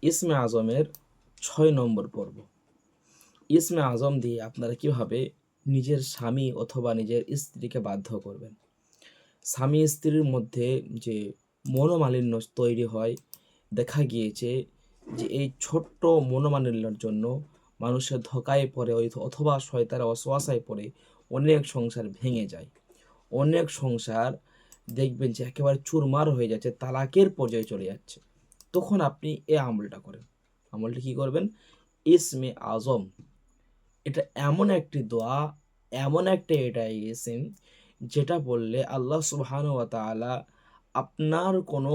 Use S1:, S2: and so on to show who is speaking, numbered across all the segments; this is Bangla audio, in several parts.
S1: ইসমে আজমের 6 নম্বর পর্ব। ইসমে আজম দিয়ে আপনারা কিভাবে নিজের স্বামী অথবা নিজের স্ত্রীকে বাধ্য করবেন। স্বামী স্ত্রীর মধ্যে যে মনোমালিন্য তৈরি হয়, দেখা গিয়েছে যে এই ছোট্ট মনোমালিন্যর জন্য মানুষের ধোঁকায় পড়ে অথবা শয়তানের ওয়াসওয়াসায় পড়ে অনেক সংসার ভেঙে যায়। অনেক সংসার দেখবেন যে একেবারে চুরমার হয়ে যাচ্ছে, তালাকের পর্যায়ে চলে যাচ্ছে। তখন আপনি এই আমলটা করেন। আমলটা কি করবেন? ইসমে আজম, এটা এমন একটি দোয়া, এমন একটা এটা ইসিম, যেটা বললে আল্লাহ সুবহানাহু ওয়া তাআলা আপনার কোনো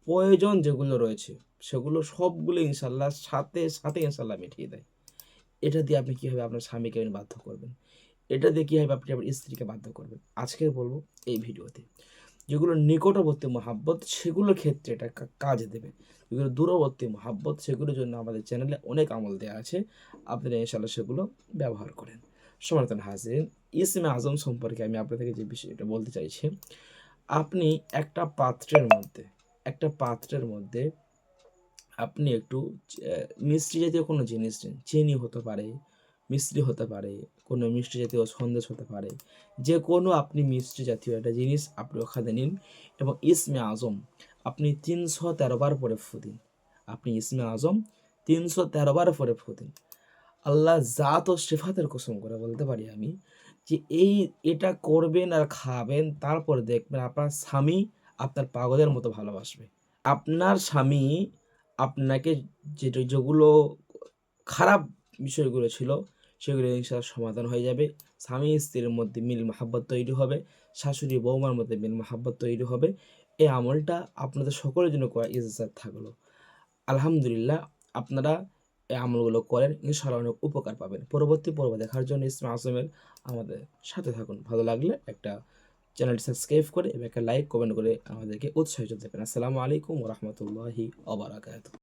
S1: প্রয়োজন যেগুলো রয়েছে সেগুলো সবগুলো ইনশাল্লাহ সাথে সাথে ইনশাল্লাহ মিটিয়ে দেয়। এটা দিয়ে আপনি কীভাবে আপনার স্বামীকে বাধ্য করবেন, এটা দিয়ে কীভাবে আপনি আপনার স্ত্রীকে বাধ্য করবেন, আজকে বলবো এই ভিডিওতে। যেগুলো নিকটবর্তী মহাব্বত সেগুলোর ক্ষেত্রে এটা কাজ দেবে। যেগুলো দূরবর্তী মহাব্বত সেগুলোর জন্য আমাদের চ্যানেলে অনেক আমল দেওয়া আছে, আপনারা ইনশাল্লাহ সেগুলো ব্যবহার করেন। সম্মানিত হাজিরিন, ইসমে আজম সম্পর্কে আমি আপনাদেরকে যে বিষয়টা বলতে চাইছি, আপনি একটা পাত্রের মধ্যে আপনি একটু মিষ্টি জাতীয় কোনো জিনিস নিন। চিনি হতে পারে, মিষ্টি হতে পারে, কোনো মিষ্টি জাতীয় সন্দেশ হতে পারে, যে কোনো আপনি মিষ্টি জাতীয় একটা জিনিস আপনি ওখানে নিন এবং ইসমে আজম আপনি 313 বার পরে ফু দিন। আপনি ইসমে আজম 313 বার পরে ফু দিন। আল্লাহ জাত ও সিফাতের কসম করে বলতে পারি আমি যে এটা করবেন আর খাবেন, তারপর দেখবেন আপনার স্বামী আপনার পাগলের মতো ভালোবাসবে। আপনার স্বামী আপনাকে যেগুলো খারাপ বিষয়গুলো ছিল সেগুলো ইনশাআল্লাহ সমাধান হয়ে যাবে। স্বামী স্ত্রীর মধ্যে মিল মাহাব্বত তৈরি হবে, শাশুড়ি বৌমার মধ্যে মিল মাহাব্বত তৈরি হবে। এই আমলটা আপনাদের সকলের জন্য করা ইজাজত থাকলো। আলহামদুলিল্লাহ, আপনারা এই আমলগুলো করেন, ইনশাআল্লাহ অনেক উপকার পাবেন। পরবর্তী পর্ব দেখার জন্য ইসমে আজমের আমাদের সাথে থাকুন। ভালো লাগলে একটা চ্যানেলটি সাবস্ক্রাইব করে এবং একটা লাইক কমেন্ট করে আমাদেরকে উৎসাহিত দেবেন। আসসালামু আলাইকুম ওয়া রাহমাতুল্লাহি ওয়া বারাকাতুহু।